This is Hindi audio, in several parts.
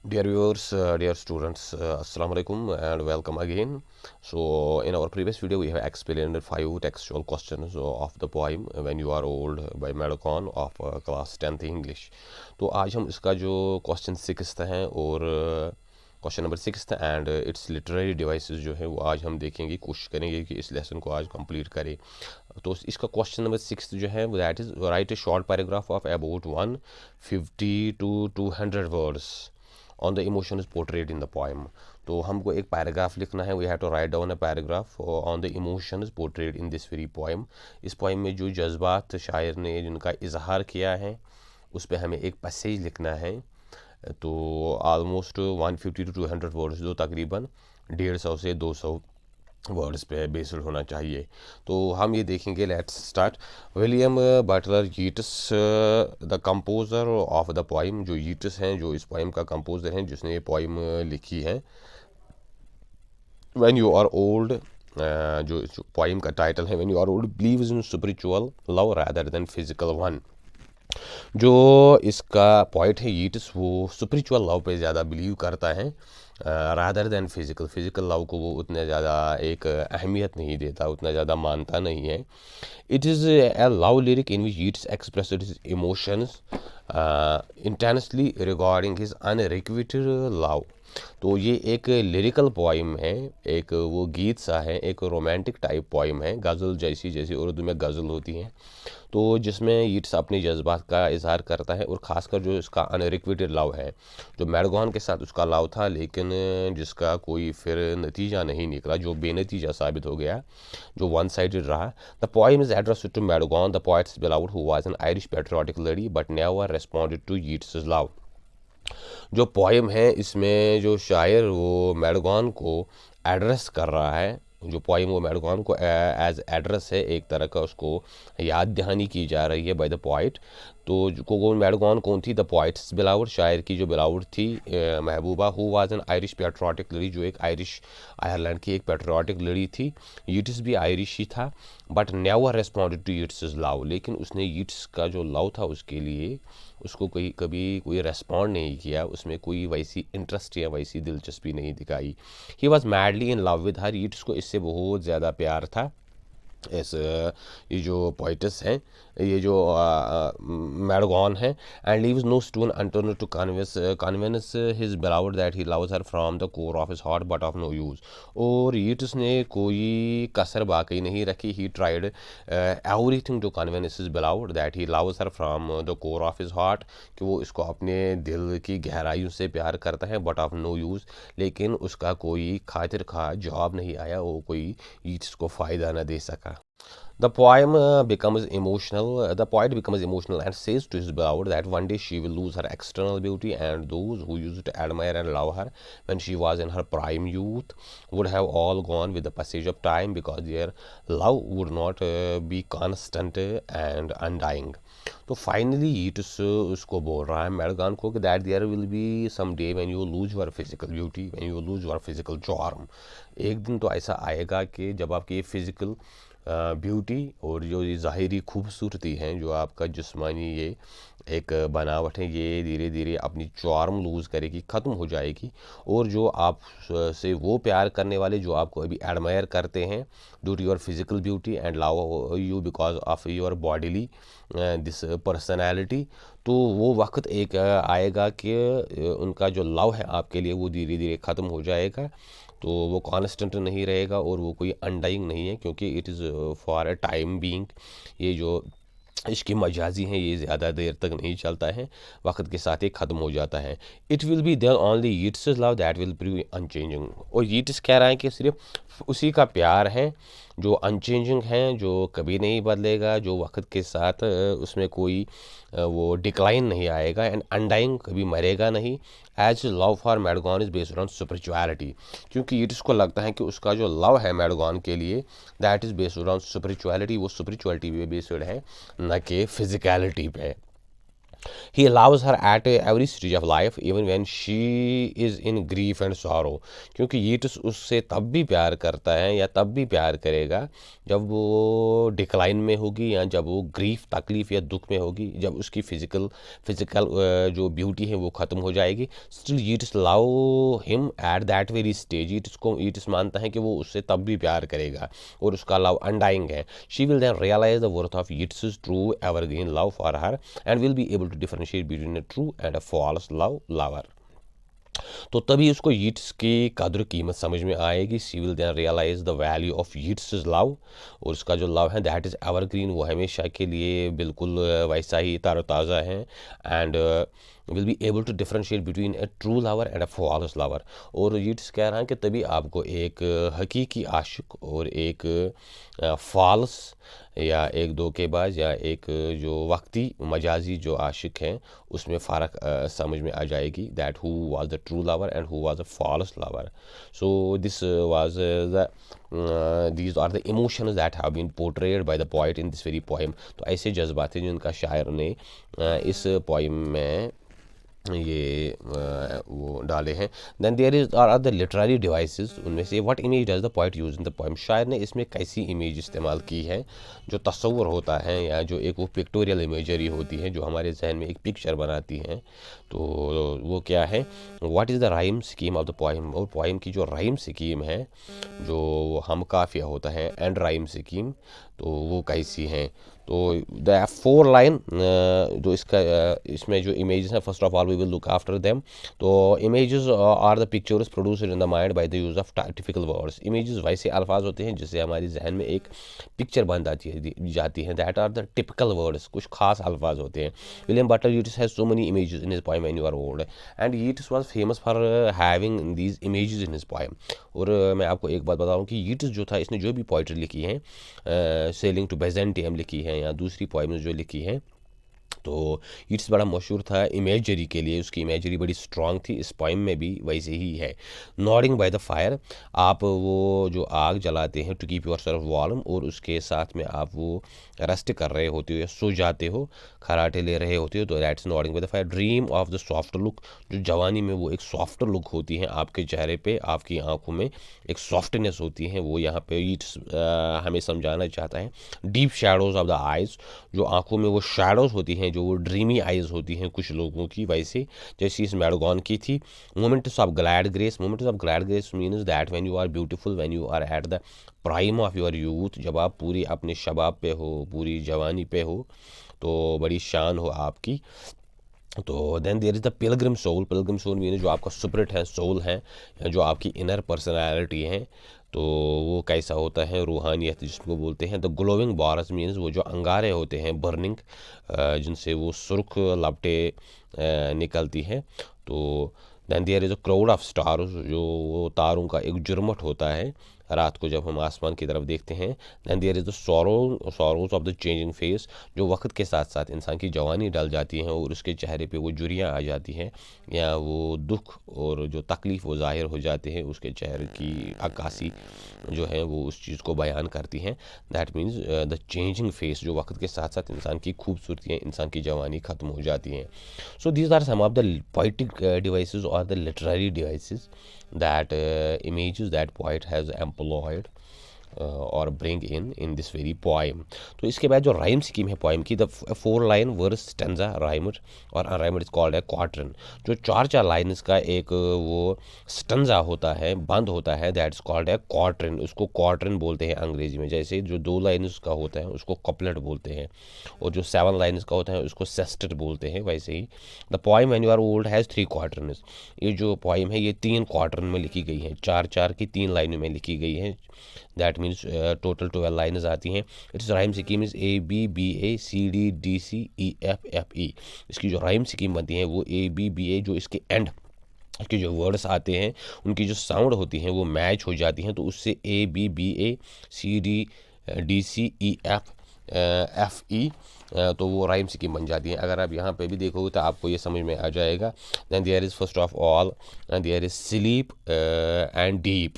Dear viewers, dear students, Assalamu alaikum and welcome again. So, in our previous video, we have explained 5 textual questions of the poem When You Are Old by Madcon of class 10th English. तो आज हम इसका जो क्वेश्चन 6 है और question number 6 and it's literary devices जो है वो आज हम देखेंगे, कोशिश करेंगे कि इस लेसन को आज कंप्लीट करें। तो इसका क्वेश्चन नंबर 6 जो है that is write a short paragraph of about 150 to 200 words on the emotions portrait in the poem. तो हमको एक पैराग्राफ लिखना है, we have to write down a paragraph on the emotions portrait in this very poem. इस पोएम में जो जज्बात शायर ने जिनका इजहार किया है उस पर हमें एक पैसेज लिखना है। तो ऑलमोस्ट 150 to 200 वर्ड्स, जो तकरीबन 150 से 200 वर्ड्स पे बेस्ड होना चाहिए। तो हम ये देखेंगे, let's start. William Butler Yeats the composer of the poem, जो यीट्स हैं जो इस पोइम का कंपोज़र हैं जिसने ये पोइम लिखी है। व्हेन यू आर ओल्ड, जो पोइम का टाइटल है when you are old, believes in spiritual love rather than physical one. जो इसका पॉइंट है यीट्स, वो स्पिरिचुअल लव पे ज़्यादा बिलीव करता है रादर देन फिज़िकल लव को वो उतना ज़्यादा एक अहमियत नहीं देता, उतना ज़्यादा मानता नहीं है। It is a love lyric in which Yeats expressed his emotions intensely regarding his unrequited love. तो ये एक लिरिकल पोइम है, एक वो गीत सा है, एक रोमांटिक टाइप पोइम है, गज़ल जैसी, जैसी उर्दू में गज़ल होती हैं। तो जिसमें यीट्स अपने जज्बात का इजहार करता है और ख़ासकर जो इसका अनरिक्विटेड लव है, जो मैडगॉन के साथ उसका लव था लेकिन जिसका कोई फिर नतीजा नहीं निकला, जो बेनतीजा साबित हो गया, जो वन साइडेड रहा। The poem is addressed to Maud Gonne the poet's beloved who was an Irish patriotic lady but never responded to Yeats love. जो पोइम है इसमें जो शायर वो मैडगॉन को एड्रेस कर रहा है, जो पोइम वो मैडगॉन को एज एड्रेस है, एक तरह का उसको याद दहानी की जा रही है बाय द पोइट। तो जो मैडगॉन कौन थी? द पोइट्स बिलाउड, शायर की जो बिलाउड थी महबूबा, who was an Irish patriotic lady, जो एक आयरिश आयरलैंड की एक पैट्रियोटिक लड़ी थी। यीट्स भी आयरिश ही था but never responded to Yeats love, लेकिन उसने यीट्स का जो लव था उसके लिए उसको कभी कोई रेस्पॉन्ड नहीं किया, उसमें कोई वैसी इंटरेस्ट या वैसी दिलचस्पी नहीं दिखाई। He was madly in love with her, Yeats को इससे बहुत ज़्यादा प्यार था। इस ये जो पोइटस हैं, ये जो मैडगॉन है, and leaves no stone unturned to convince his beloved that he loves her from the core of his heart but of no use. और यीट्स ने कोई कसर बाकी नहीं रखी, he tried everything to convince his beloved that he loves her from the core of his heart, कि वो इसको अपने दिल की गहराइयों से प्यार करता है, बट ऑफ नो यूज़, लेकिन उसका कोई खातिर खा जवाब नहीं आया, वो कोई यीट्स को फ़ायदा न दे सका। The poem becomes emotional. The poet becomes emotional and says to his beloved that one day she will lose her external beauty, and those who used to admire and love her when she was in her prime youth would have all gone with the passage of time, because their love would not be constant and undying. तो फाइनली यीट्स उसको बोल रहा है मैडगॉन को कि that there will be some day when you lose your physical beauty, when you lose your physical charm. एक दिन तो ऐसा आएगा कि जब आपकी ये फिजिकल ब्यूटी और जो ये ज़ाहिरी खूबसूरती हैं, जो आपका जिस्मानी ये एक बनावट है, ये धीरे धीरे अपनी चार्म लूज़ करेगी, ख़त्म हो जाएगी। और जो आप से वो प्यार करने वाले जो आपको अभी एडमायर करते हैं due to your physical beauty and love you because of your bodily this personality, तो वो वक्त एक आएगा कि उनका जो लव है आपके लिए वो धीरे धीरे ख़त्म हो जाएगा। तो वो कांस्टेंट नहीं रहेगा और वो कोई अनडाइंग नहीं है, क्योंकि it is for a time being. ये जो इसकी मजाजी हैं ये ज़्यादा देर तक नहीं चलता है, वक्त के साथ ही ख़त्म हो जाता है। It will be there only Yeats love that will prove unchanging. और यीट्स कह रहा है कि सिर्फ उसी का प्यार है जो अनचेंजिंग है, जो कभी नहीं बदलेगा, जो वक्त के साथ उसमें कोई वो डिक्लाइन नहीं आएगा, एंड अनडाइंग, कभी मरेगा नहीं। As love for Maud Gonne is based on spirituality, क्योंकि यीट्स को लगता है कि उसका जो लव है मैडगॉन के लिए that is based on spirituality, वो स्पिरिचुअलिटी पे बेस्ड है, न कि फिज़िकलिटी पे। He loves her at every stage of life even when she is in grief and sorrow. क्योंकि ईट्स उससे तब भी प्यार करता है या तब भी प्यार करेगा जब वो डिक्लाइन में होगी या जब वो ग्रीफ तकलीफ़ या दुख में होगी, जब उसकी फिज़िकल जो ब्यूटी है वो ख़त्म हो जाएगी. Still Yeats love him at that very stage. Yeats मानता है कि वो उससे तब भी प्यार करेगा और उसका लव अनडाइंग है. She will then realise the worth of Yeats true evergreen love for her and will be able to differentiate between a true and a false love lover. तो तभी उसको यीट्स की कदर कीमत समझ में आएगी. She will then realise the value of Yeats love. और उसका जो लव है दैट इज़ एवरग्रीन, वो हमेशा के लिए बिल्कुल वैसा ही ताज़ा है. And will be able to differentiate between a true lover and a false lover. और यीट्स कह रहा है कि तभी आपको एक हकीकी आशिक और एक फॉल्स या एक धोखेबाज या एक जो वक्ती मजाजी जो आशिक हैं उसमें फ़र्क समझ में आ जाएगी. That who was the true lover and who was a false lover. So this was these are the emotions that have been portrayed by the poet in this very poem. तो ऐसे जज्बात हैं जिनका शायर ने इस पोइम में ये वो डाले हैं. Then there is are other literary devices. उनमें से what image does the poet use in the poem. शायर ने इसमें कैसी इमेज इस्तेमाल की है. जो तस्वुर होता है या जो एक वो पिक्टोरियल इमेजरी होती है जो हमारे जहन में एक पिक्चर बनाती है, तो वो क्या है. What is the rhyme scheme of the poem. और पोएम की जो राइम स्कीम है, जो हम काफिया होता है एंड राइम स्कीम, तो वो कैसी हैं. तो द 4 लाइन जो इसका इसमें जो इमेजेस हैं, first of all we will look after them. तो images are the pictures produced in the mind by the use of typical words. Images वैसे अल्फाज होते हैं जिससे हमारे जहन में एक पिक्चर बन जाती है. That are the typical words. कुछ खास अल्फाज होते हैं. William Butler Yeats has so many images in his poem when you are old. And Yeats was famous for having these images in his poem. और मैं आपको एक बात बताऊँ कि यीट्स जो था, इसने जो भी पोइट्री लिखी है, सेलिंग टू बेजेंटियम लिखी है या दूसरी पोएम्स जो लिखी है, तो ईट्स बड़ा मशहूर था इमेजरी के लिए. उसकी इमेजरी बड़ी स्ट्रांग थी. इस पोइम में भी वैसे ही है. Nodding by the fire. आप वो जो आग जलाते हैं to keep your self warm, और उसके साथ में आप वो रेस्ट कर रहे होते हो या सो जाते हो, खराटे ले रहे होते हो, तो that's nodding by the fire. Dream of the soft look. जो जवानी में वो एक सॉफ्ट लुक होती है आपके चेहरे पे, आपकी आंखों में एक सॉफ्टनेस होती है, वो यहाँ पे ईट्स हमें समझाना चाहता है. Deep shadows of the eyes. जो आंखों में वो शैडोज होती हैं, जो वो ड्रीमी आइज़ होती हैं कुछ लोगों की, वैसे जैसी इस मैडगॉन की थी. Moments of glad grace. Moments of glad grace means that when you are beautiful, when you are at the prime of your youth. जब आप पूरी अपने शबाब पे हो, पूरी जवानी पे हो, तो बड़ी शान हो आपकी. तो then there is the pilgrim soul. Pilgrim soul mean जो आपका स्पिरिट है, सोल है, जो आपकी इनर पर्सनैलिटी है, तो वो कैसा होता है, रूहानियत जिसको बोलते हैं. द ग्लोइंग बार्स मीन्स वो जो अंगारे होते हैं, बर्निंग, जिनसे वो सुर्ख लपटें निकलती हैं. तो then there is a crowd of stars. जो वो तारों का एक जुर्मट होता है रात को जब हम आसमान की तरफ देखते हैं. Then there is the sorrows of the changing face. जो वक्त के साथ साथ इंसान की जवानी डल जाती है और उसके चेहरे पे वो जुरियाँ आ जाती हैं या वो दुख और जो तकलीफ़ वो ज़ाहिर हो जाते हैं, उसके चेहरे की अक्कासी जो है वो उस चीज़ को बयान करती हैं. That means the changing face. जो वक्त के साथ साथ इंसान की खूबसूरती है, इंसान की जवानी ख़त्म हो जाती हैं. So these are some of the poetic devices or the literary devices that images that poet has employed और bring in this very poem. तो इसके बाद जो राइम स्कीम है पोएम की, the 4 line verse stanza rhymer और अनराइमर इज कॉल्ड है क्वार्टरन. जो 4 लाइन्स का एक वो स्टेंजा होता है, बंद होता है, दैट इज कॉल्ड है क्वार्टरन. उसको क्वार्टरन बोलते हैं अंग्रेजी में. जैसे जो 2 लाइन्स का होता है उसको कपलेट बोलते हैं, और जो 7 लाइन्स का होता है उसको सेस्टेट बोलते हैं. वैसे ही the poem when you are old has 3 quatrains. ये जो पोएम है ये 3 क्वार्टरन में लिखी गई है, 4 की 3 लाइनों में लिखी गई है. दैट मीन्स टोटल 12 लाइन्स आती हैं. It's rhyme scheme is ABBACDDCEFFE. इसकी जो राइम स्कीम बनती है वो ABBA, जो इसके एंड के जो वर्ड्स आते हैं उनकी जो साउंड होती हैं वो मैच हो जाती हैं, तो उससे ABBACDDCEFFE तो वो राइम स्कीम बन जाती है. अगर आप यहाँ पे भी देखोगे तो आपको ये समझ में आ जाएगा. Then there is first of all there is sleep and deep.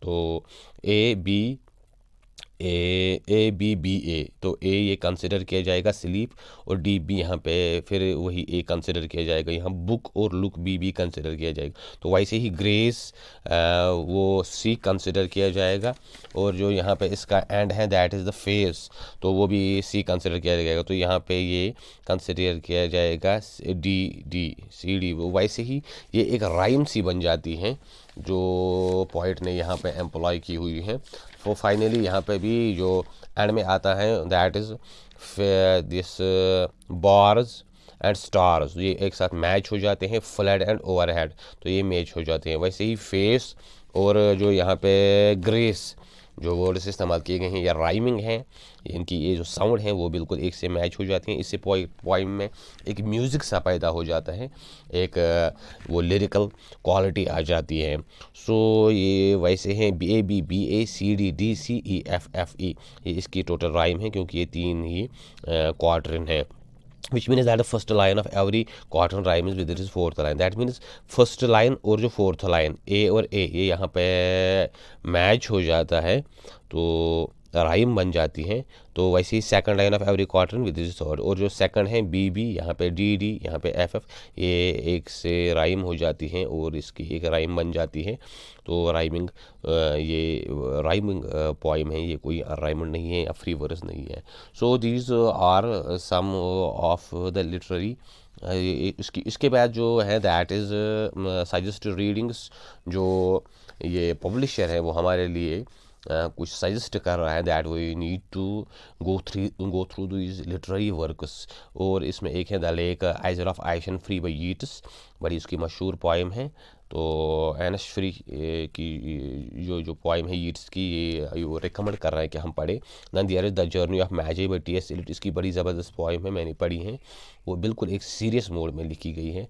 तो A B B A, तो A ये कंसिडर किया जाएगा स्लीप, और D B यहाँ पे फिर वही A कंसिडर किया जाएगा, यहाँ बुक और लुक B कंसिडर किया जाएगा। तो वैसे ही ग्रेस वो C कंसिडर किया जाएगा, और जो यहाँ पे इसका एंड है दैट इज़ द फेस, तो वो भी C कंसिडर किया जाएगा। तो यहाँ पे ये कंसिडर किया जाएगा D, वो वैसे ही ये एक राइम सी बन जाती है जो पोइट ने यहाँ पे एम्प्लॉय की हुई है। वो फाइनली यहाँ पे भी जो एंड में आता है that is this bars and stars, ये एक साथ मैच हो जाते हैं, फ्लड एंड ओवरहेड, तो ये मैच हो जाते हैं। वैसे ही फेस और जो यहाँ पे ग्रेस जो वर्ड्स इस्तेमाल किए गए हैं या राइमिंग हैं, इनकी ये जो साउंड है वो बिल्कुल एक से मैच हो जाती हैं। इससे पोइम में एक म्यूज़िक सा पैदा हो जाता है, एक वो लिरिकल क्वालिटी आ जाती है। सो ये वैसे हैं ABBA CD DCEFFE, ये इसकी टोटल राइम है, क्योंकि ये 3 ही क्वार्टरन है। which means that the first line of every quatrain rhyme is with its fourth line. That means first line और जो fourth line A और A ये यहाँ पे मैच हो जाता है तो राइम बन जाती हैं। तो वैसे ही second line of every quatrain with is third, और जो सेकंड है B यहाँ पे D यहाँ पे FF, ये एक से राइम हो जाती हैं और इसकी एक राइम बन जाती है। तो राइमिंग ये राइमिंग पोइम है, ये कोई राइमंड नहीं है या फ्री वर्स नहीं है। So these are some of the literary. इसके बाद जो है दैट इज़ सजेस्टेड रीडिंग्स, जो ये पब्लिशर है वो हमारे लिए कुछ सजेस्ट कर रहा है that we need to go through this literary works. और इसमें एक है the lake isle of Innisfree by Yeats, बड़ी उसकी मशहूर पोइम है। तो एनस फ्री की जो पोइम है यीट्स की, ये वो रिकमेंड कर रहा है कि हम पढ़ें। Then there is the journey of Magi by T.S. Eliot, इसकी बड़ी ज़बरदस्त पोइम है, मैंने पढ़ी है, वो बिल्कुल एक सीरियस मोड में लिखी गई है।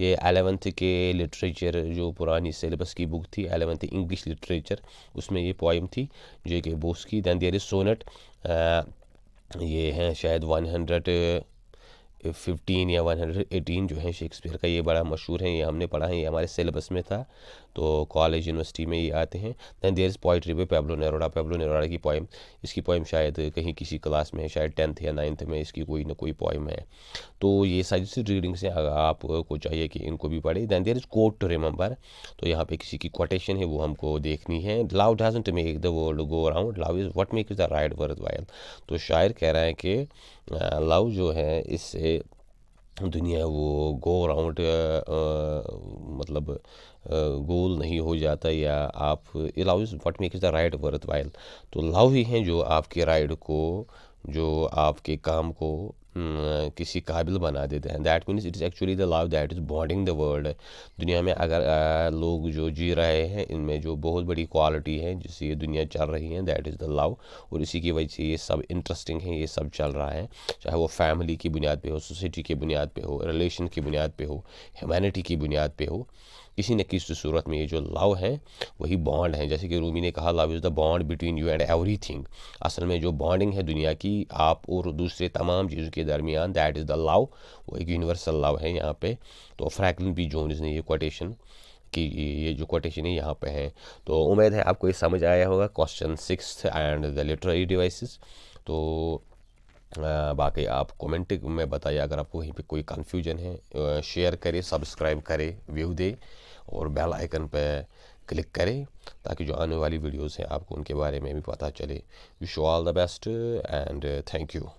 ये 11th के लिटरेचर जो पुरानी सिलेबस की बुक थी 11th इंग्लिश लिटरेचर, उसमें ये पोइम थी J.K. बोस की। दैन देयर इज़ सोनेट, ये हैं शायद 115 या 118 जो है शेक्सपियर का, ये बड़ा मशहूर है, ये हमने पढ़ा है, ये हमारे सिलेबस में था, तो कॉलेज यूनिवर्सिटी में ये आते हैं। Then there is poetry by Pablo Neruda की पोइम, इसकी पोइम शायद कहीं किसी क्लास में शायद 10th या 9th में इसकी कोई ना कोई पोइम है। तो ये सजेस्टेड रीडिंग्स हैं, अगर आपको चाहिए कि इनको भी पढ़े। Then there is quote to remember, तो यहाँ पे किसी की कोटेशन है वो हमको देखनी है। Love doesn't make the world go around, love is what makes the ride worthwhile. तो शायर कह रहा है कि लव जो है इससे दुनिया वो गो अराउंड मतलब गोल नहीं हो जाता, या आप love is what makes the ride worthwhile. तो लव ही है जो आपके राइड को, जो आपके काम को किसी काबिल बना देते हैं। That means it is actually the love that is bonding the world. दुनिया में अगर लोग जो जी रहे हैं, इनमें जो बहुत बड़ी क्वालिटी है जिससे ये दुनिया चल रही है दैट इज़ द लव, और इसी की वजह से ये सब इंटरेस्टिंग है, ये सब चल रहा है, चाहे वो फैमिली की बुनियाद पे हो, सोसाइटी की बुनियाद पे हो, रिलेशन की बुनियाद पे हो, ह्यूमैनिटी की बुनियाद पे हो, किसी न किसी सूरत में ये जो लव है वही बॉन्ड है। जैसे कि रूमी ने कहा love is the bond between you and everything. असल में जो बॉन्डिंग है दुनिया की आप और दूसरे तमाम चीज़ों के दरमियान, दैट इज़ द लव, वो एक यूनिवर्सल लव है यहाँ पे। तो फ्रैंकलिन पी जोन्स ने ये कोटेशन कि ये जो कोटेशन है यहाँ पे है। तो उम्मीद है आपको ये समझ आया होगा। Question 6 and the literary devices. तो बाकी आप कमेंट में बताइए अगर आपको वहीं पे कोई कन्फ्यूजन है। शेयर करें, सब्सक्राइब करें, व्यू दे और बेल आइकन पे क्लिक करें ताकि जो आने वाली वीडियोस हैं आपको उनके बारे में भी पता चले। Wish you all the best and thank you.